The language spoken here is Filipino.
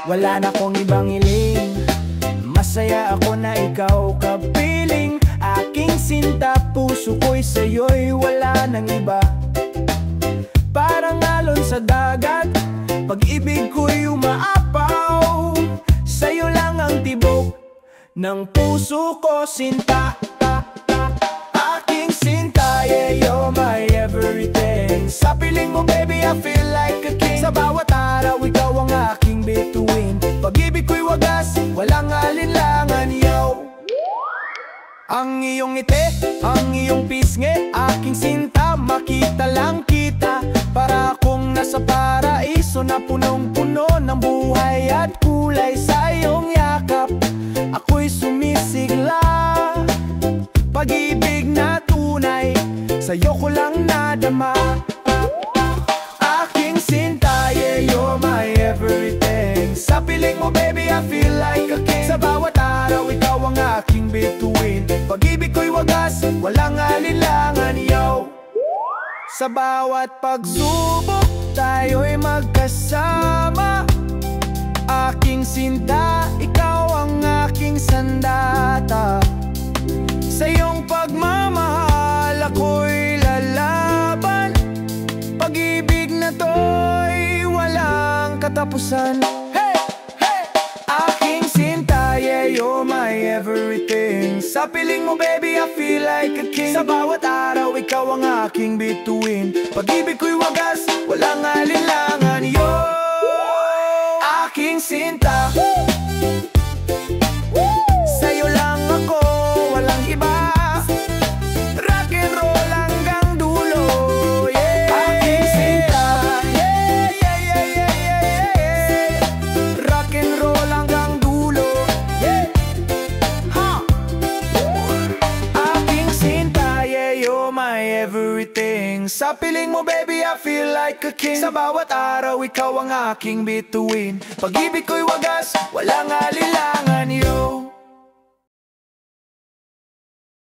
Wala na akong ibang hiling, masaya ako na ikaw kapiling. Aking sinta, puso ko'y sa'yo'y wala nang iba. Parang alon sa dagat, pag-ibig ko'y umaapaw. Sa'yo lang ang tibok ng puso ko, sinta. Aking sinta, yeah, you're my everything. Sa piling mo, baby, I feel like a king. Sa bawat araw, ikaw ang aking bituin. Pag-ibig ko'y wagas, walang alinlangan, yo. Ang iyong ngiti, ang iyong pisngi, aking sinta, makita lang kita. Para akong nasa paraiso na punong-puno ng buhay at kulay. Sa iyong yakap, ako'y sumisigla. Pag-ibig na tunay, sa'yo ko lang nadama. Aking sinta, yeah, you're my everything. Sa piling mo, baby, I feel like a king. Sa bawat araw, ikaw ang aking bituin. Pag-ibig ko'y wagas, walang alinlangan, yo. Sa bawat pagsubok, tayo'y magkasama. Aking sinta, ikaw ang aking sandata. Sa iyong pagmamahal, ako'y lalaban. Pag-ibig na to'y walang katapusan. Hey! Hey! Aking sinta, yeah, you're my everything. Sa piling mo, baby, I feel like a king. Sa bawat araw, ikaw ang aking bituin. Pag-ibig ko'y wagas, walang alinlangan, yo. Aking sinta, sa'yo lang ako, walang iba. Rock and roll hanggang dulo, yeah. Aking sinta, yeah, yeah, yeah, yeah, yeah, yeah. Rock and roll hanggang dulo, yeah. Ha! Aking sinta, yeah, you're my everything. Sa piling mo, baby, I feel like a king. Sa bawat araw, ikaw ang aking bituin. Pag-ibig ko'y wagas, walang alinlangan, yo.